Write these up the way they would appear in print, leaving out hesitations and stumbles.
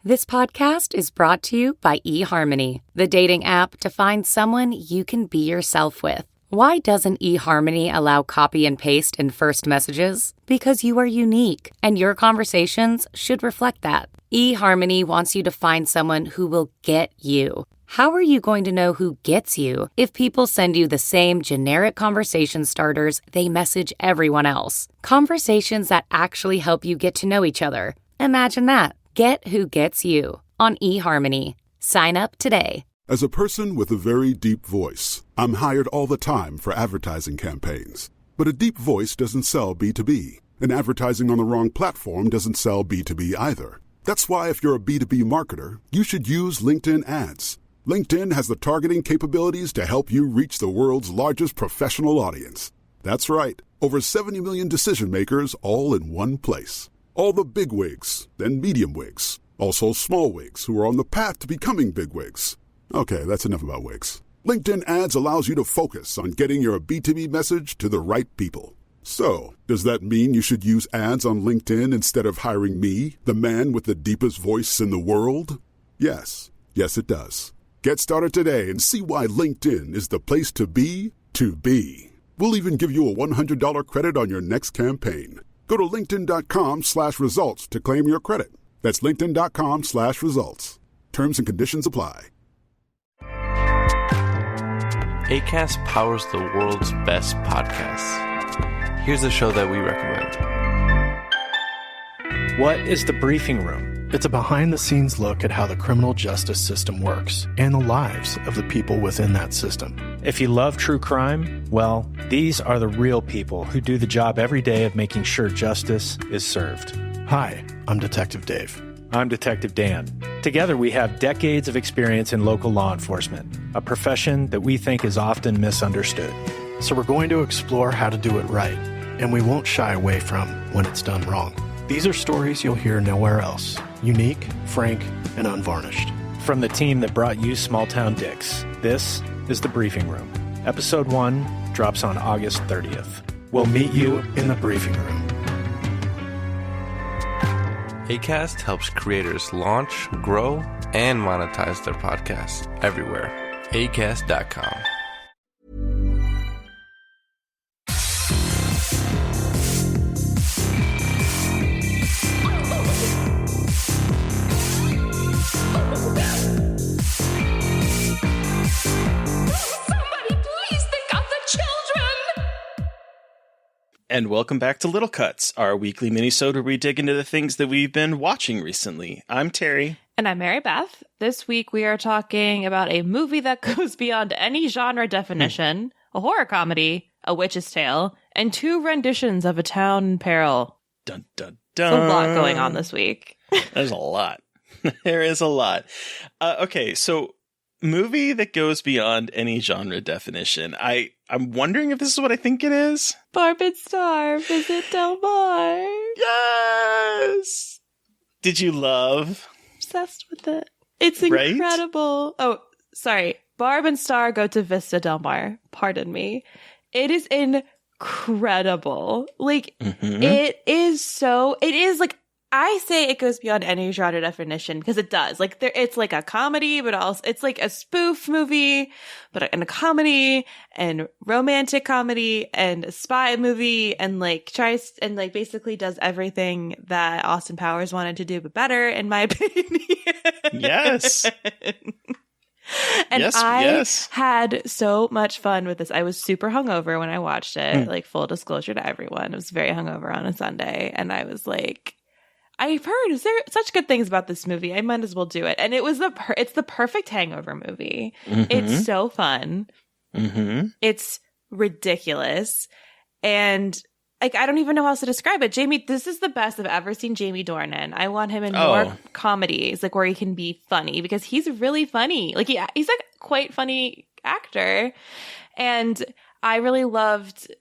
This podcast is brought to you by eHarmony, the dating app to find someone you can be yourself with. Why doesn't eHarmony allow copy and paste in first messages? Because you are unique, and your conversations should reflect that. eHarmony wants you to find someone who will get you. How are you going to know who gets you if people send you the same generic conversation starters they message everyone else? Conversations that actually help you get to know each other. Imagine that. Get who gets you on eHarmony. Sign up today. As a person with a very deep voice, I'm hired all the time for advertising campaigns. But a deep voice doesn't sell B2B, and advertising on the wrong platform doesn't sell B2B either. That's why if you're a B2B marketer, you should use LinkedIn ads. LinkedIn has the targeting capabilities to help you reach the world's largest professional audience. That's right, over 70 million decision makers all in one place. All the big wigs, then medium wigs, also small wigs who are on the path to becoming big wigs. Okay, that's enough about wigs. LinkedIn ads allows you to focus on getting your B2B message to the right people. So, does that mean you should use ads on LinkedIn instead of hiring me, the man with the deepest voice in the world? Yes. Yes, it does. Get started today and see why LinkedIn is the place to be to be. We'll even give you a $100 credit on your next campaign. Go to linkedin.com/results to claim your credit. That's linkedin.com/results. Terms and conditions apply. Acast powers the world's best podcasts. Here's a show that we recommend. What is The Briefing Room? It's a behind-the-scenes look at how the criminal justice system works and the lives of the people within that system. If you love true crime, well, these are the real people who do the job every day of making sure justice is served. Hi, I'm Detective Dave. I'm Detective Dan. Together, we have decades of experience in local law enforcement, a profession that we think is often misunderstood. So we're going to explore how to do it right, and we won't shy away from when it's done wrong. These are stories you'll hear nowhere else. Unique, frank, and unvarnished. From the team that brought you Small Town Dicks, this is The Briefing Room. Episode 1 drops on August 30th. We'll meet you in the briefing room. Acast helps creators launch, grow, and monetize their podcasts everywhere. Acast.com. And welcome back to Little Cuts, our weekly minisode where we dig into the things that we've been watching recently. I'm Terry. And I'm Mary Beth. This week we are talking about a movie that goes beyond any genre definition, a horror comedy, A Witch's Tale, and 2 renditions of A Town in Peril. Dun, dun, dun. There's a lot going on this week. There's a lot. There is a lot. Okay, so movie that goes beyond any genre definition. I'm wondering if this is what I think it is. Barb and Star visit Del Mar. Yes! Did you love? Obsessed with it. It's incredible. Right? Oh, sorry. Barb and Star go to Vista Del Mar. Pardon me. It is incredible. Like, it is like, I say it goes beyond any genre definition because it does. Like, it's like a comedy, but also it's like a spoof movie, and a comedy and romantic comedy and a spy movie, and like tries and like basically does everything that Austin Powers wanted to do, but better, in my opinion. Yes. And I had so much fun with this. I was super hungover when I watched it. Like, full disclosure to everyone, I was very hungover on a Sunday, and I was like, I've heard such good things about this movie. I might as well do it. And it was it's the perfect hangover movie. It's so fun. It's ridiculous. And like, I don't even know how else to describe it. Jamie, this is the best I've ever seen Jamie Dornan in. I want him in more comedies, like where he can be funny, because he's really funny. Like, he's a quite funny actor. And I really loved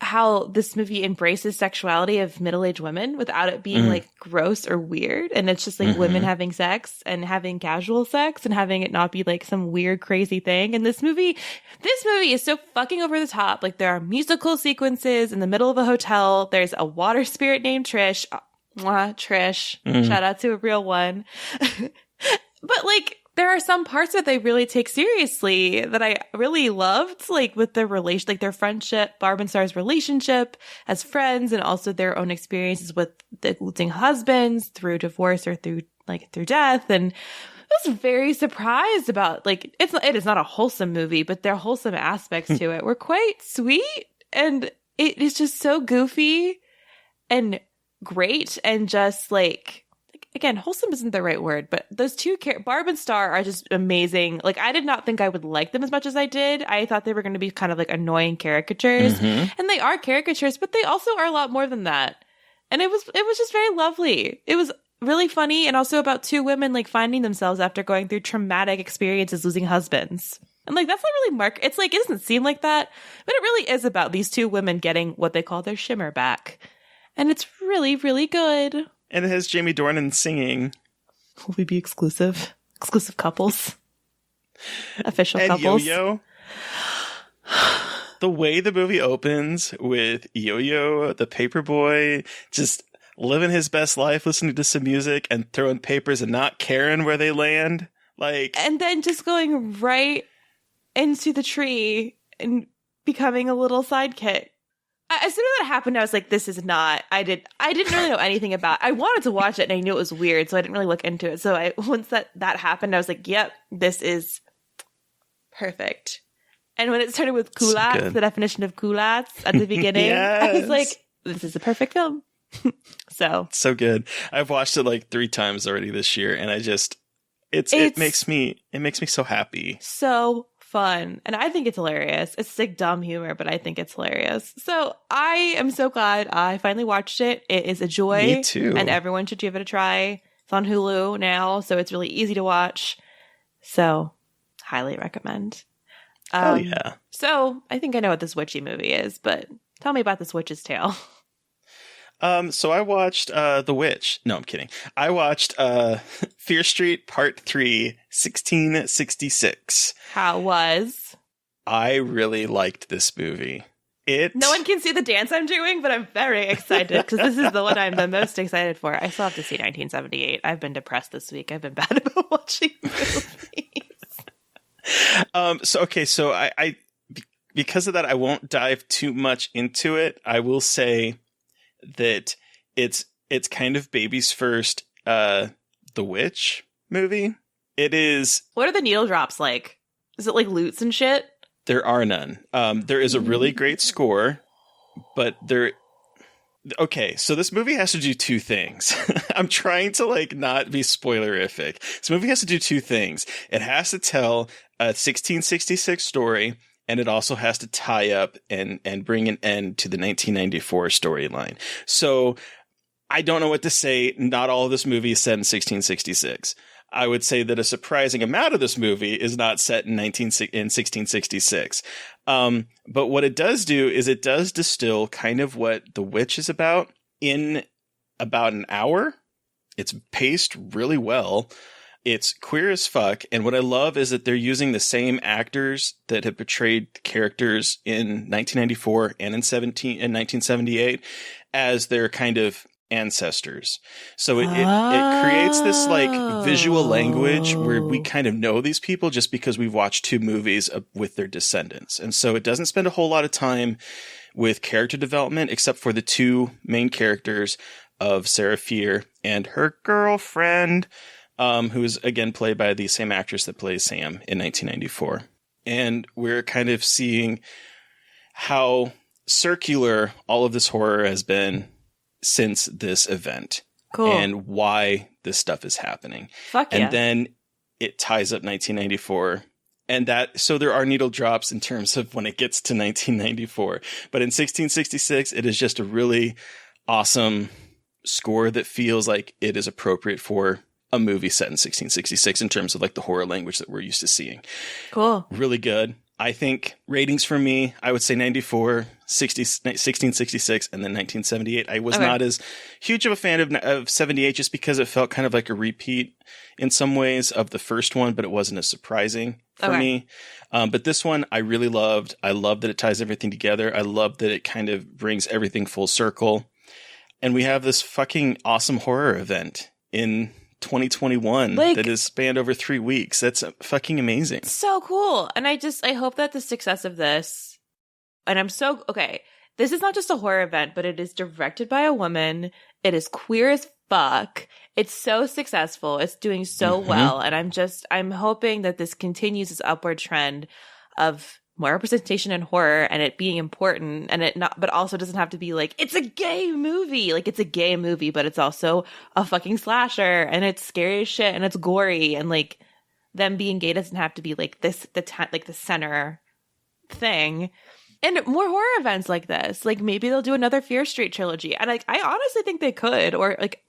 how this movie embraces sexuality of middle-aged women without it being like gross or weird. And it's just like women having sex and having casual sex and having it not be like some weird, crazy thing. And this movie is so fucking over the top. Like, there are musical sequences in the middle of a hotel. There's a water spirit named Trish. Mwah, Trish. Shout out to a real one. But like, there are some parts that they really take seriously that I really loved, like with their relation, like their friendship, Barb and Star's relationship as friends, and also their own experiences with the losing husbands through divorce or through death. And I was very surprised about, like, it is not a wholesome movie, but their wholesome aspects to it were quite sweet, and it is just so goofy and great, and just like again, wholesome isn't the right word, but those two Barb and Star are just amazing. Like, I did not think I would like them as much as I did. I thought they were going to be kind of like annoying caricatures, and they are caricatures, but they also are a lot more than that. And it was just very lovely. It was really funny, and also about two women like finding themselves after going through traumatic experiences, losing husbands. And like, that's not really it's like, it doesn't seem like that, but it really is about these two women getting what they call their shimmer back. And it's really, really good. And it has Jamie Dornan singing. Will we be exclusive? Exclusive couples? Official and couples? Yo-Yo. The way the movie opens with Yo-Yo, the paperboy, just living his best life, listening to some music and throwing papers and not caring where they land. Like, and then just going right into the tree and becoming a little sidekick. As soon as that happened, I was like, this is not, I didn't really know anything about it. I wanted to watch it and I knew it was weird, so I didn't really look into it. So once that happened, I was like, yep, this is perfect. And when it started with culottes, the definition of culottes at the beginning, yes. I was like, this is a perfect film. So good. I've watched it like 3 times already this year, and I just, it makes me so happy. So fun. And I think it's hilarious. It's like dumb humor, but I think it's hilarious. So I am so glad I finally watched it. It is a joy. Me too. And everyone should give it a try. It's on Hulu now, so it's really easy to watch. So highly recommend. Oh yeah. So I think I know what this witchy movie is, but tell me about this witch's tale. So I watched The Witch. No, I'm kidding. I watched Fear Street Part 3, 1666. How was? I really liked this movie. No one can see the dance I'm doing, but I'm very excited because this is the one I'm the most excited for. I still have to see 1978. I've been depressed this week. I've been bad about watching movies. So I because of that, I won't dive too much into it. I will say that it's kind of baby's first The Witch movie. It is. What are the needle drops like? Is it like lutes and shit? There are none. There is a really great score, but there. Okay, so this movie has to do 2 things. I'm trying to like not be spoilerific. This movie has to do 2 things. It has to tell a 1666 story, and it also has to tie up and bring an end to the 1994 storyline. So I don't know what to say. Not all of this movie is set in 1666. I would say that a surprising amount of this movie is not set in 1666. But what it does do is it does distill kind of what The Witch is about in about an hour. It's paced really well. It's queer as fuck. And what I love is that they're using the same actors that have portrayed the characters in 1994 and in 1978 as their kind of ancestors. So it creates this like visual language where we kind of know these people just because we've watched 2 movies with their descendants. And so it doesn't spend a whole lot of time with character development except for the 2 main characters of Sarah Fier and her girlfriend, who is again played by the same actress that plays Sam in 1994. And we're kind of seeing how circular all of this horror has been since this event. Cool. And why this stuff is happening. Fuck yeah. And then it ties up 1994. And so there are needle drops in terms of when it gets to 1994. But in 1666, it is just a really awesome score that feels like it is appropriate for a movie set in 1666 in terms of like the horror language that we're used to seeing. Cool. Really good. I think ratings for me, I would say 94, 1666, and then 1978. I was not as huge of a fan of 78 just because it felt kind of like a repeat in some ways of the first one, but it wasn't as surprising for me. But this one I really loved. I love that it ties everything together. I love that it kind of brings everything full circle. And we have this fucking awesome horror event in 2021 that is spanned over 3 weeks. That's fucking amazing. So cool. And I hope that the success of this, and this is not just a horror event, but it is directed by a woman. It is queer as fuck. It's so successful. It's doing so well. And I'm hoping that this continues this upward trend of more representation in horror and it being important, and but also doesn't have to be like, it's a gay movie. Like, it's a gay movie, but it's also a fucking slasher, and it's scary as shit, and it's gory, and like, them being gay doesn't have to be like the center thing. And more horror events like this, like maybe they'll do another Fear Street trilogy, and like, I honestly think they could, or like,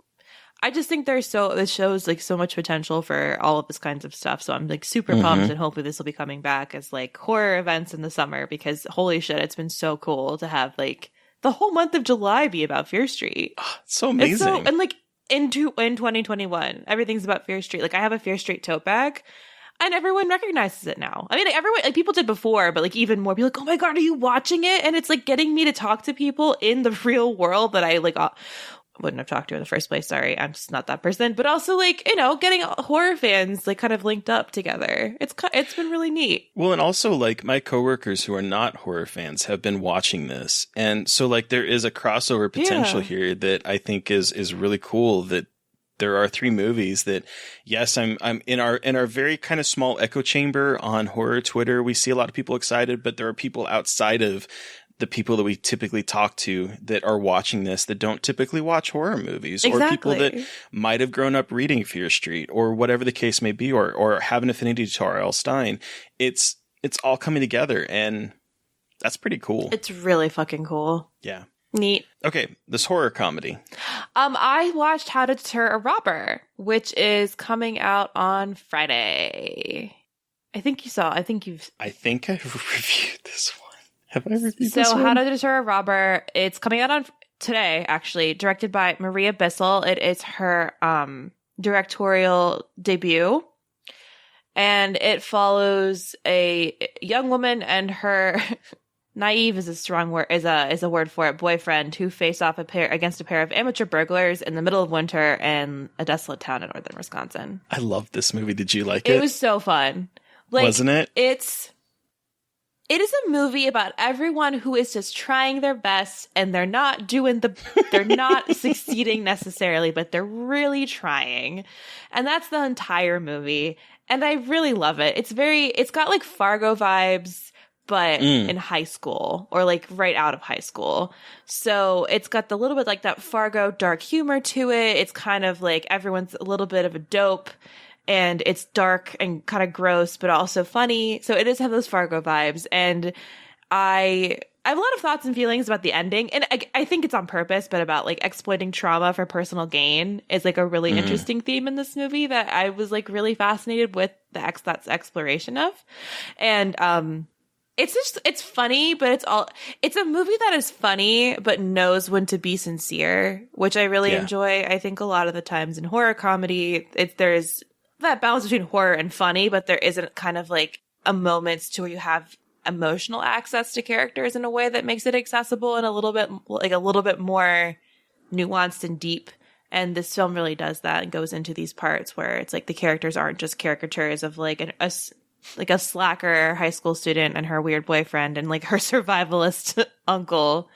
I just think this shows like so much potential for all of this kinds of stuff. So I'm like super pumped, and hopefully this will be coming back as like horror events in the summer, because holy shit, it's been so cool to have like the whole month of July be about Fear Street. Oh, it's so amazing. And like in 2021, everything's about Fear Street. Like, I have a Fear Street tote bag, and everyone recognizes it now. I mean, everyone, like, people did before, but like even more people, like, oh my God, are you watching it? And it's like getting me to talk to people in the real world that I like wouldn't have talked to in the first place. Sorry, I'm just not that person. But also, like, you know, getting horror fans like kind of linked up together. It's been really neat. Well, and also like my coworkers who are not horror fans have been watching this, and so like there is a crossover potential here that I think is really cool. That there are 3 movies that, yes, I'm in our very kind of small echo chamber on horror Twitter. We see a lot of people excited, but there are people outside of the people that we typically talk to that are watching this that don't typically watch horror movies, or people that might have grown up reading Fear Street, or whatever the case may be, or have an affinity to R.L. Stine. It's all coming together, and that's pretty cool. It's really fucking cool. Yeah. Neat. Okay, this horror comedy. I watched How to Deter a Robber, which is coming out on Friday. I think I've reviewed this one. Have I reviewed this one? So How to Deter a Robber, it's coming out on today, actually, directed by Maria Bissell. It is her directorial debut. And it follows a young woman and her naive is a strong word, is a word for it, boyfriend, who face off against a pair of amateur burglars in the middle of winter in a desolate town in northern Wisconsin. I loved this movie. Did you like it? It was so fun. Like, wasn't it? It is a movie about everyone who is just trying their best, and they're not succeeding necessarily, but they're really trying. And that's the entire movie. And I really love it. It's got like Fargo vibes, but in high school, or like right out of high school. So it's got the little bit like that Fargo dark humor to it. It's kind of like everyone's a little bit of a dope, and it's dark and kind of gross, but also funny. So it does have those Fargo vibes. And I have a lot of thoughts and feelings about the ending. And I think it's on purpose, but about like exploiting trauma for personal gain is like a really interesting theme in this movie that I was like really fascinated with that's exploration of. And it's funny, but it's a movie that is funny, but knows when to be sincere, which I really enjoy. I think a lot of the times in horror comedy, there's that balance between horror and funny, but there isn't kind of like a moments to where you have emotional access to characters in a way that makes it accessible and a little bit more nuanced and deep. And this film really does that and goes into these parts where it's like the characters aren't just caricatures of like a slacker high school student and her weird boyfriend and like her survivalist uncle.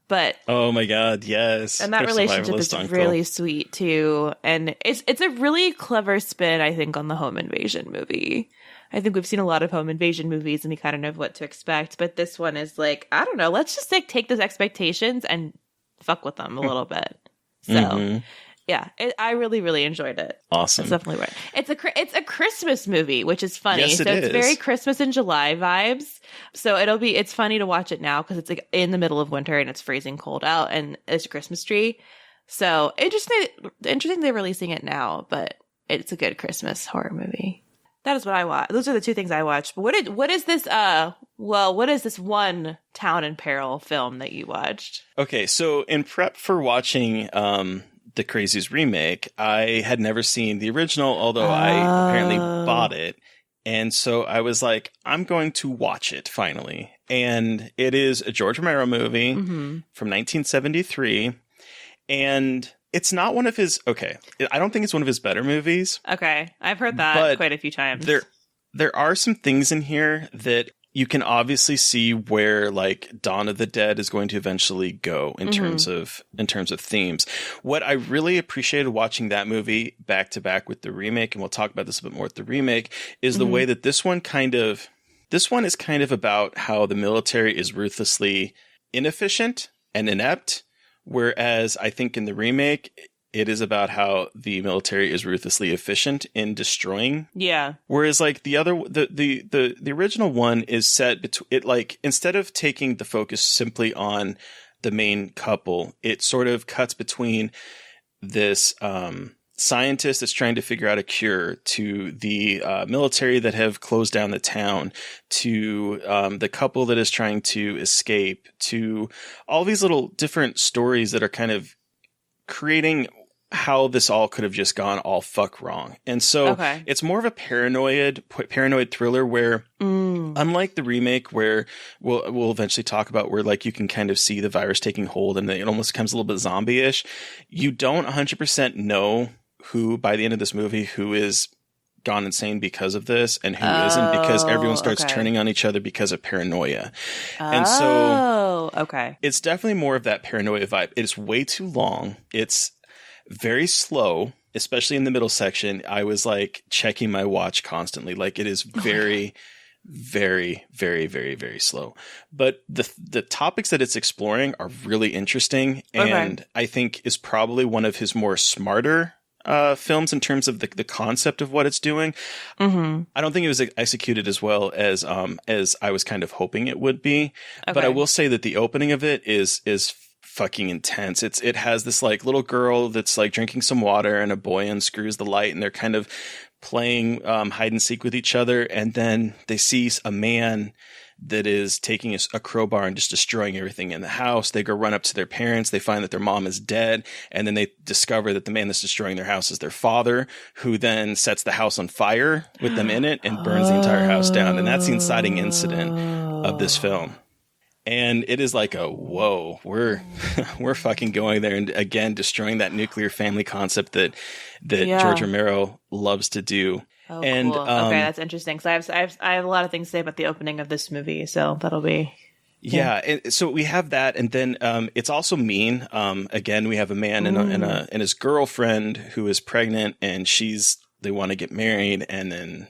But oh my God, yes. And that relationship is really sweet too. And it's a really clever spin, I think, on the home invasion movie. I think we've seen a lot of home invasion movies and we kind of know what to expect. But this one is like, I don't know, let's just like take those expectations and fuck with them a little bit. So yeah, I really, really enjoyed it. Awesome. It's definitely right. It's a Christmas movie, which is funny. Yes, it's very Christmas in July vibes. So it's funny to watch it now because it's like in the middle of winter and it's freezing cold out and it's a Christmas tree. So interesting they're releasing it now, but it's a good Christmas horror movie. That is what I watched. Those are the 2 things I watched. But what is this one Town in Peril film that you watched? Okay, so in prep for watching the Crazies remake, I had never seen the original, although I apparently bought it. And so I was like, I'm going to watch it finally. And it is a George Romero movie from 1973. And it's not one of his, okay, I don't think it's one of his better movies. Okay, I've heard that quite a few times. There are some things in here that you can obviously see where like Dawn of the Dead is going to eventually go in terms of themes. What I really appreciated watching that movie back to back with the remake, and we'll talk about this a bit more with the remake, is the way that this one is kind of about how the military is ruthlessly inefficient and inept, whereas I think in the remake it is about how the military is ruthlessly efficient in destroying. Yeah. Whereas like the original one is set instead of taking the focus simply on the main couple, it sort of cuts between this scientist that's trying to figure out a cure to the military that have closed down the town, to the couple that is trying to escape, to all these little different stories that are kind of creating how this all could have just gone all fuck wrong. And so it's more of a paranoid thriller where unlike the remake where we'll eventually talk about where like you can kind of see the virus taking hold and it almost becomes a little bit zombie-ish, you don't 100% know who by the end of this movie who is gone insane because of this and who isn't, because everyone starts turning on each other because of paranoia. And so it's definitely more of that paranoia vibe. It's way too long. It's very slow, especially in the middle section. I was like checking my watch constantly. Like it is very, very, very, very, very slow. But the topics that it's exploring are really interesting, and I think is probably one of his more smarter films in terms of the concept of what it's doing. I don't think it was executed as well as I was kind of hoping it would be. But I will say that the opening of it is fucking intense. It has this like little girl that's like drinking some water and a boy unscrews the light and they're kind of playing hide and seek with each other, and then they see a man that is taking a crowbar and just destroying everything in the house. They go run up to their parents. They find that their mom is dead. And then they discover that the man that's destroying their house is their father, who then sets the house on fire with them in it and burns the entire house down. And that's the inciting incident of this film. And it is like whoa, we're fucking going there and again destroying that nuclear family concept that George Romero loves to do. Oh, and cool. Okay, that's interesting. Because I have a lot of things to say about the opening of this movie, so that'll be and so we have that, and then it's also mean. Again, we have a man and his girlfriend who is pregnant, and they want to get married, and then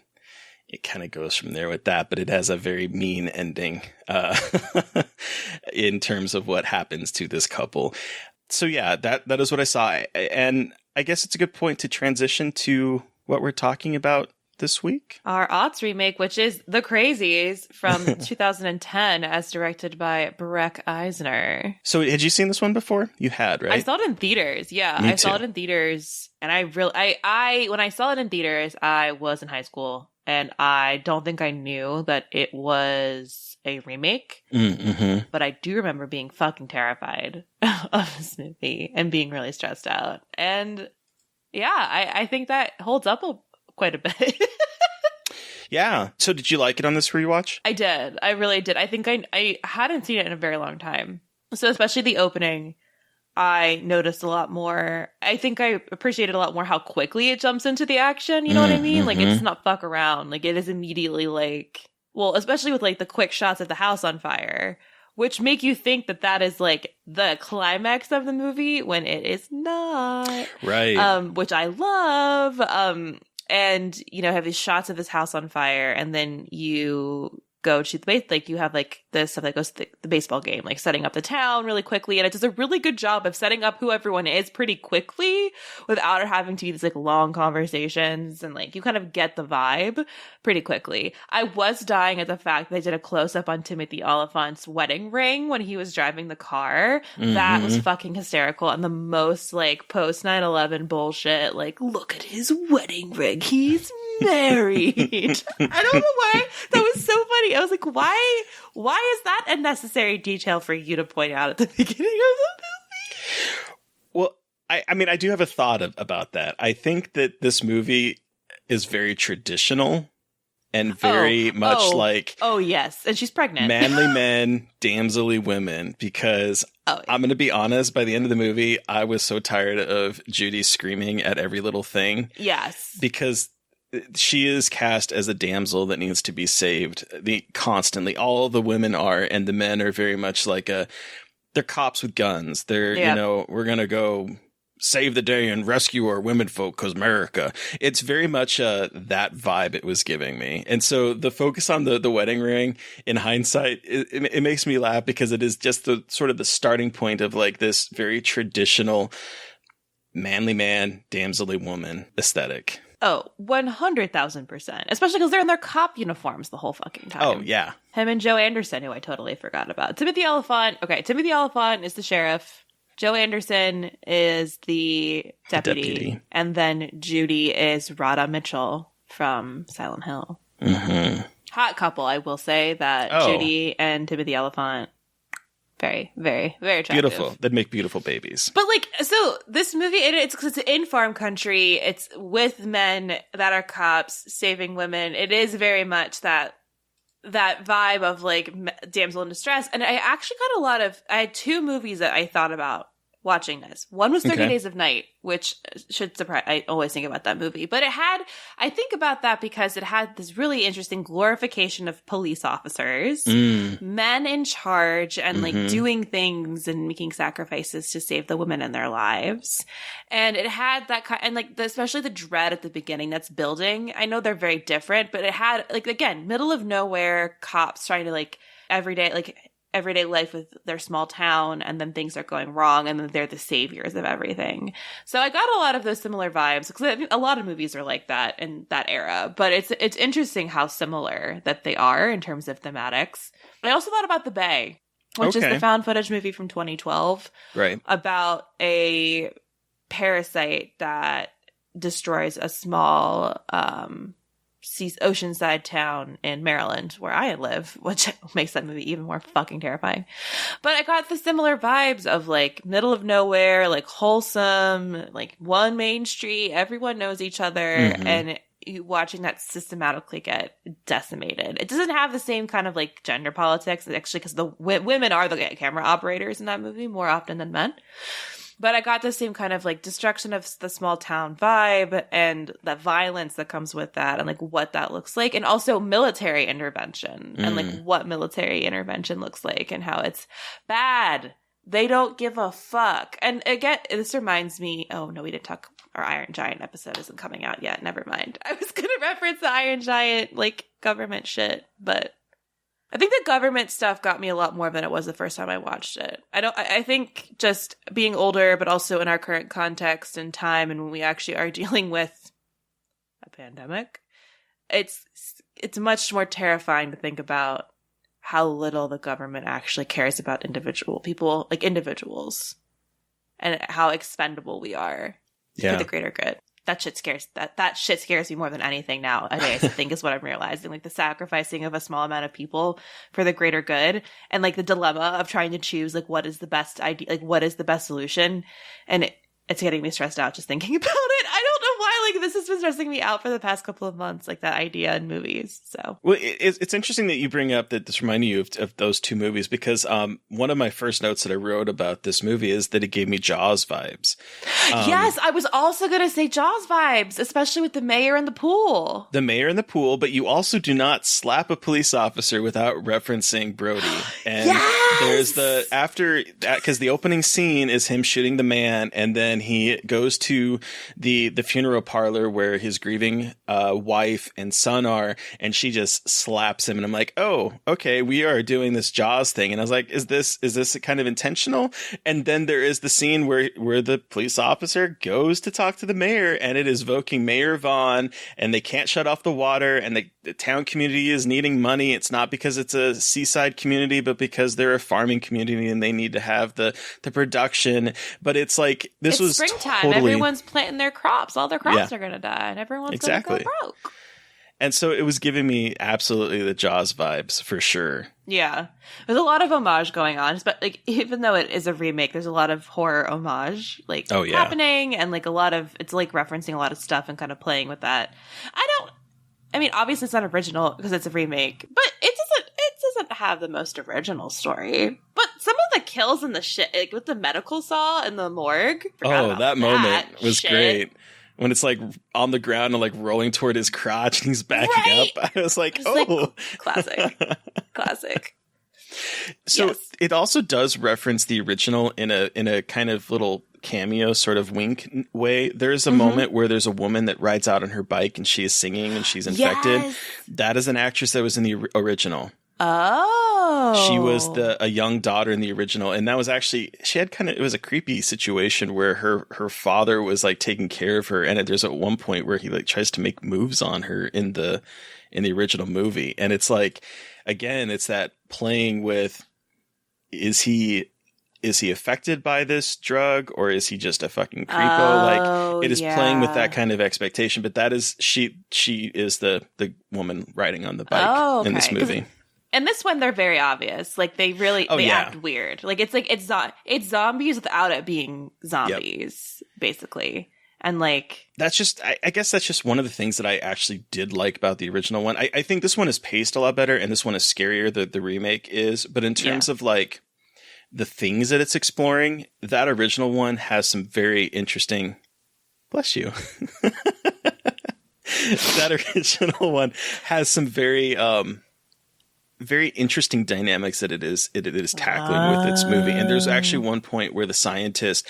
it kind of goes from there with that, but it has a very mean ending in terms of what happens to this couple. So yeah, that is what I saw, and I guess it's a good point to transition to what we're talking about this week. Our aughts remake, which is The Crazies from 2010, as directed by Breck Eisner. So had you seen this one before? You had, right? I saw it in theaters. Yeah, Me I too. saw it in theaters, and when I saw it in theaters, I was in high school, and I don't think I knew that it was a remake. But I do remember being fucking terrified of this movie and being really stressed out. And yeah, I think that holds up quite a bit. Yeah. So did you like it on this rewatch? I did. I really did. I think I hadn't seen it in a very long time. So especially the opening, I noticed a lot more. I think I appreciated a lot more how quickly it jumps into the action. You know what I mean? Like, it's not fuck around. Like, it is immediately like, well, especially with like the quick shots of the house on fire, which make you think that is like the climax of the movie when it is not. Right. Which I love. And, have these shots of this house on fire, and then you go to the you have like this stuff that goes to the baseball game, like setting up the town really quickly, and it does a really good job of setting up who everyone is pretty quickly without it having to be these like long conversations, and like you kind of get the vibe pretty quickly. I was dying at the fact that they did a close-up on Timothy Oliphant's wedding ring when he was driving the car. That was fucking hysterical, and the most like post 9/11 bullshit, like, look at his wedding ring, he's married. I don't know why that was so funny. I was like, why is that a necessary detail for you to point out at the beginning of the movie? Well, I mean, I do have a thought about that. I think that this movie is very traditional and very much like, oh yes, and she's pregnant, manly men, damselly women, because Oh, yeah. I'm going to be honest. By the end of the movie, I was so tired of Judy screaming at every little thing. Yes. Because she is cast as a damsel that needs to be saved. Constantly. All the women are, and the men are very much like they're cops with guns. They're, we're going to go save the day and rescue our women folk because America. It's very much that vibe it was giving me. And so the focus on the wedding ring, in hindsight, it makes me laugh because it is just the sort of the starting point of like this very traditional manly man, damselly woman aesthetic. Oh, 100,000%. Especially because they're in their cop uniforms the whole fucking time. Oh, yeah. Him and Joe Anderson, who I totally forgot about. Timothy Olyphant. Okay, Timothy Olyphant is the sheriff. Joe Anderson is the deputy. And then Judy is Radha Mitchell from Silent Hill. Mm-hmm. Hot couple, I will say that Judy and Timothy Olyphant. Very, very, very attractive. Beautiful. They'd make beautiful babies. But like, so this movie, it's in farm country. It's with men that are cops saving women. It is very much that vibe of like damsel in distress. And I actually got I had two movies that I thought about watching this. One was 30 Days of Night, which should surprise. I always think about that movie, but I think about that because it had this really interesting glorification of police officers, men in charge and like doing things and making sacrifices to save the women in their lives. And it had that kind, and like especially the dread at the beginning that's building. I know they're very different, but it had like, again, middle of nowhere cops trying to like everyday life with their small town, and then things are going wrong, and then they're the saviors of everything. So I got a lot of those similar vibes because I think a lot of movies are like that in that era. But it's interesting how similar that they are in terms of thematics. I also thought about The Bay, which is the found footage movie from 2012, right? About a parasite that destroys a small oceanside town in Maryland where I live, which makes that movie even more fucking terrifying. But I got the similar vibes of like middle of nowhere, like wholesome, like one main street, everyone knows each other, and watching that systematically get decimated. It doesn't have the same kind of like gender politics, actually, because the women are the camera operators in that movie more often than men. But I got the same kind of like destruction of the small town vibe and the violence that comes with that and like what that looks like. And also military intervention and like what military intervention looks like and how it's bad. They don't give a fuck. And again, this reminds me, oh no, we didn't talk, our Iron Giant episode isn't coming out yet. Never mind. I was going to reference the Iron Giant like government shit, but I think the government stuff got me a lot more than it was the first time I watched it. I think just being older, but also in our current context and time, and when we actually are dealing with a pandemic, it's much more terrifying to think about how little the government actually cares about individual people, like individuals, and how expendable we are for the greater good. That shit scares me more than anything nowadays, I think, is what I'm realizing. Like the sacrificing of a small amount of people for the greater good, and like the dilemma of trying to choose like what is the best idea, like what is the best solution. And it's getting me stressed out just thinking about it. I don't know why like this has been stressing me out for the past couple of months, like that idea in movies. So well, it's interesting that you bring up that this reminded you of those two movies, because one of my first notes that I wrote about this movie is that it gave me Jaws vibes. Yes, I was also going to say Jaws vibes, especially with the mayor in the pool. The mayor in the pool, but you also do not slap a police officer without referencing Brody. And there's because the opening scene is him shooting the man, and then he goes to the funeral parlor where his grieving wife and son are, and she just slaps him, and I'm like, oh, okay, we are doing this Jaws thing. And I was like, is this kind of intentional? And then there is the scene where the police officer goes to talk to the mayor, and it is evoking Mayor Vaughn, and they can't shut off the water, and the town community is needing money. It's not because it's a seaside community, but because they're a farming community and they need to have the production. But it's like it's was springtime. Totally, everyone's planting their crops. All their crops are going to die, and everyone's going to go broke. And so it was giving me absolutely the Jaws vibes for sure. Yeah. There's a lot of homage going on, but like even though it is a remake, there's a lot of horror homage happening, and like it's like referencing a lot of stuff and kind of playing with that. I mean, obviously it's not original because it's a remake, but it doesn't have the most original story. But some of the kills in the shit like, with the medical saw in the morgue. That moment was great. When it's like on the ground and like rolling toward his crotch and he's backing up. I was like, classic. So it also does reference the original in a kind of little cameo sort of wink way. There's a moment where there's a woman that rides out on her bike and she is singing and she's infected. Yes. That is an actress that was in the original. Oh. She was a young daughter in the original, and that was actually, it was a creepy situation where her father was like taking care of her, and there's at one point where he like tries to make moves on her in the original movie, and it's like, again, it's that playing with, is he affected by this drug, or is he just a fucking creepo? Like, it is playing with that kind of expectation, but that is, she is the woman riding on the bike in this movie. And this one, they're very obvious. Like, they really act weird. Like, it's zombies without it being zombies, basically. And like, that's just, I guess that's just one of the things that I actually did like about the original one. I think this one is paced a lot better, and this one is scarier. The remake is, but in terms of like the things that it's exploring, that original one has some very interesting. Bless you. That original one has some very interesting dynamics that it is tackling with its movie. And there's actually one point where the scientist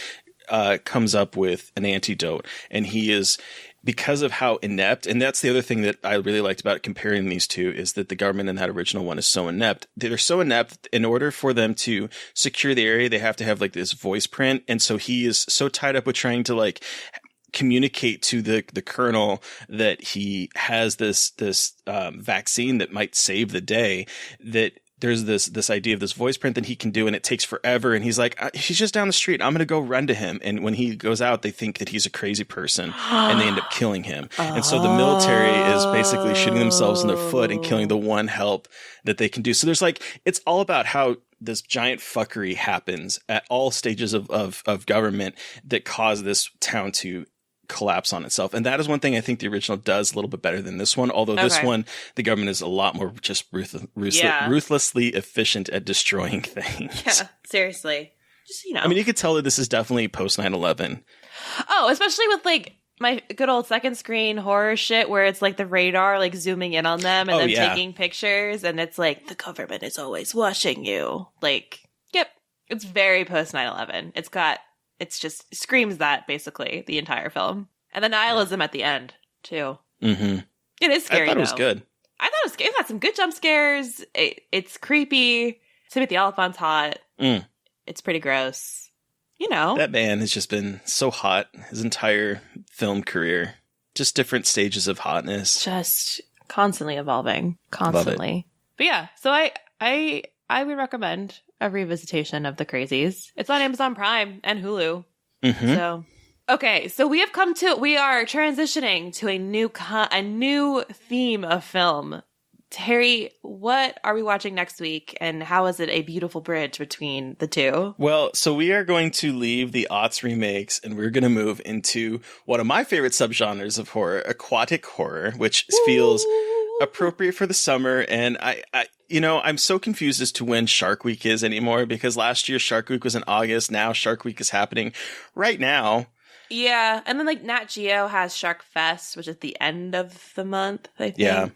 comes up with an antidote, and he is, because of how inept, and that's the other thing that I really liked about comparing these two, is that the government in that original one is so inept. They're so inept, in order for them to secure the area, they have to have like this voice print. And so he is so tied up with trying to like communicate to the colonel that he has this vaccine that might save the day, that there's this idea of this voice print that he can do, and it takes forever. And he's like, he's just down the street. I'm going to go run to him. And when he goes out, they think that he's a crazy person and they end up killing him. And so the military is basically shooting themselves in the foot and killing the one help that they can do. So there's like, it's all about how this giant fuckery happens at all stages of government that cause this town to collapse on itself. And that is one thing I think the original does a little bit better than this one. Although this one, the government is a lot more just ruthlessly efficient at destroying things. Yeah, seriously. Just, I mean, you could tell that this is definitely post 9/11. Oh, especially with like my good old second screen horror shit where it's like the radar like zooming in on them and then taking pictures, and it's like, the government is always watching you. Like, yep. It's very post 9/11. It's just screams that basically the entire film. And the nihilism at the end, too. Mm-hmm. It is scary, I thought it was good. I thought it was scary. It got some good jump scares. It's creepy. Timothy Olyphant's hot. It's pretty gross. You know. That man has just been so hot his entire film career. Just different stages of hotness. Just constantly evolving. Constantly. But yeah, so I would recommend a revisitation of the Crazies. It's on Amazon Prime and Hulu. Mm-hmm. So, okay, so we are transitioning to a new theme of film. Terry, what are we watching next week, and how is it a beautiful bridge between the two? Well, so we are going to leave the aughts remakes, and we're going to move into one of my favorite subgenres of horror, aquatic horror, which feels appropriate for the summer. And I'm so confused as to when Shark Week is anymore, because last year Shark Week was in August. Now Shark Week is happening right now. Yeah. And then like Nat Geo has Shark Fest, which is at the end of the month, I think. Yeah.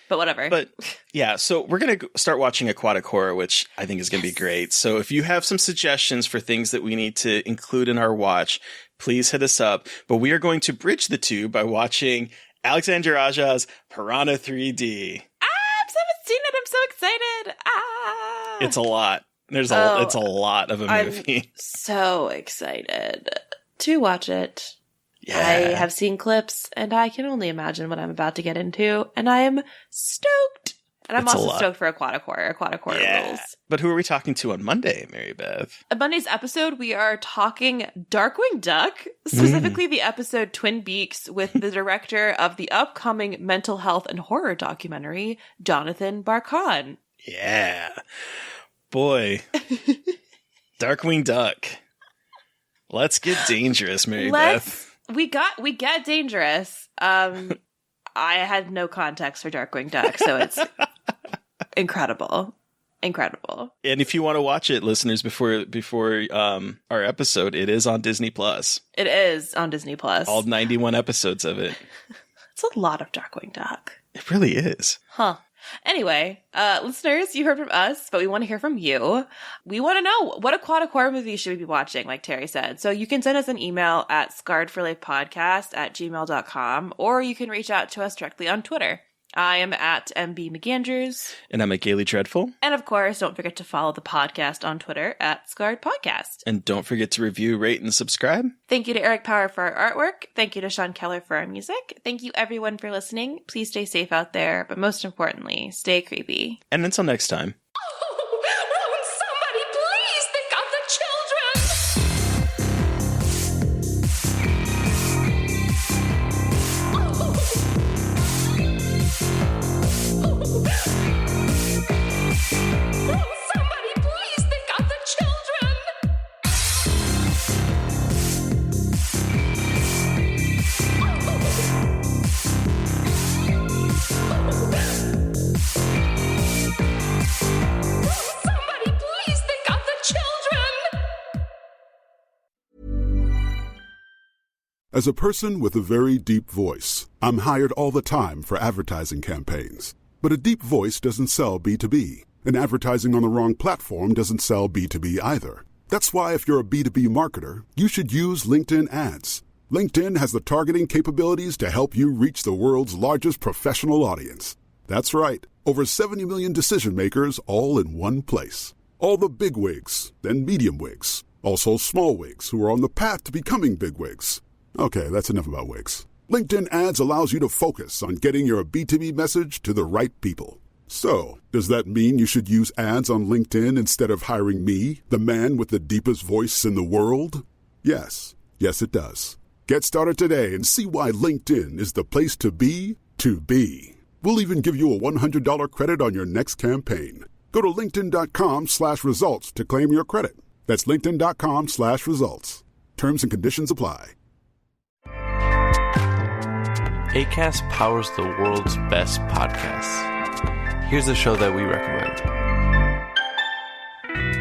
But whatever. But yeah, so we're going to start watching aquatic horror, which I think is going to be great. So if you have some suggestions for things that we need to include in our watch, please hit us up. But we are going to bridge the two by watching Alexander Aja's Piranha 3D. I haven't seen it. I'm so excited. It's a lot. It's a lot of a movie. I'm so excited to watch it. Yeah. I have seen clips, and I can only imagine what I'm about to get into, and I am stoked. And I'm also stoked for aquatic horror. Aquatic horror rules. But who are we talking to on Monday, Mary Beth? On Monday's episode, we are talking Darkwing Duck, specifically the episode Twin Beaks, with the director of the upcoming mental health and horror documentary, Jonathan Barkan. Yeah. Boy. Darkwing Duck. Let's get dangerous, Mary Beth. We get dangerous. I had no context for Darkwing Duck, so it's incredible. incredible. And if you want to watch it, listeners, before our episode, it is on Disney Plus. It is on Disney Plus. All 91 episodes of it. It's a lot of Darkwing Duck. It really is. Huh. Anyway, listeners, you heard from us, but we want to hear from you. We want to know, what aquatic horror movies should we be watching, like Terry said. So you can send us an email at scarredforlifepodcast@gmail.com, or you can reach out to us directly on Twitter. I am at MB McAndrews. And I'm at Gaily Dreadful. And of course, don't forget to follow the podcast on Twitter at Scarred Podcast. And don't forget to review, rate, and subscribe. Thank you to Eric Power for our artwork. Thank you to Sean Keller for our music. Thank you everyone for listening. Please stay safe out there, but most importantly, stay creepy. And until next time. Somebody please think of the children! Somebody please think of the children! Somebody please think of the children! As a person with a very deep voice, I'm hired all the time for advertising campaigns. But a deep voice doesn't sell B2B, and advertising on the wrong platform doesn't sell B2B either. That's why if you're a B2B marketer, you should use LinkedIn ads. LinkedIn has the targeting capabilities to help you reach the world's largest professional audience. That's right, over 70 million decision makers all in one place. All the big wigs, then medium wigs, also small wigs who are on the path to becoming big wigs. Okay, that's enough about wigs. LinkedIn ads allows you to focus on getting your B2B message to the right people. So, does that mean you should use ads on LinkedIn instead of hiring me, the man with the deepest voice in the world? Yes. Yes, it does. Get started today and see why LinkedIn is the place to be to be. We'll even give you a $100 credit on your next campaign. Go to linkedin.com/results to claim your credit. That's linkedin.com/results. Terms and conditions apply. Acast powers the world's best podcasts. Here's a show that we recommend.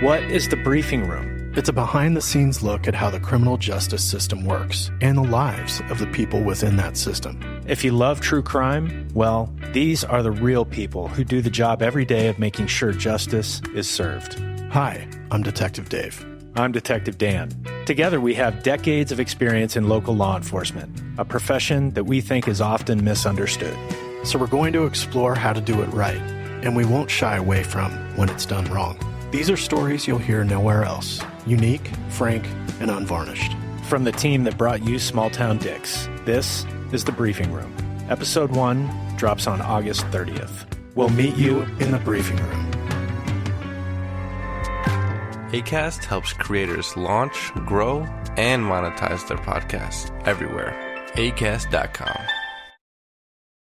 What is The Briefing Room? It's a behind-the-scenes look at how the criminal justice system works and the lives of the people within that system. If you love true crime, well, these are the real people who do the job every day of making sure justice is served. Hi, I'm Detective Dave. I'm Detective Dan. Together, we have decades of experience in local law enforcement, a profession that we think is often misunderstood. So we're going to explore how to do it right, and we won't shy away from when it's done wrong. These are stories you'll hear nowhere else. Unique, frank, and unvarnished. From the team that brought you Small Town Dicks, this is The Briefing Room. Episode 1 drops on August 30th. We'll meet you in the briefing room. Acast helps creators launch, grow, and monetize their podcasts everywhere. Acast.com.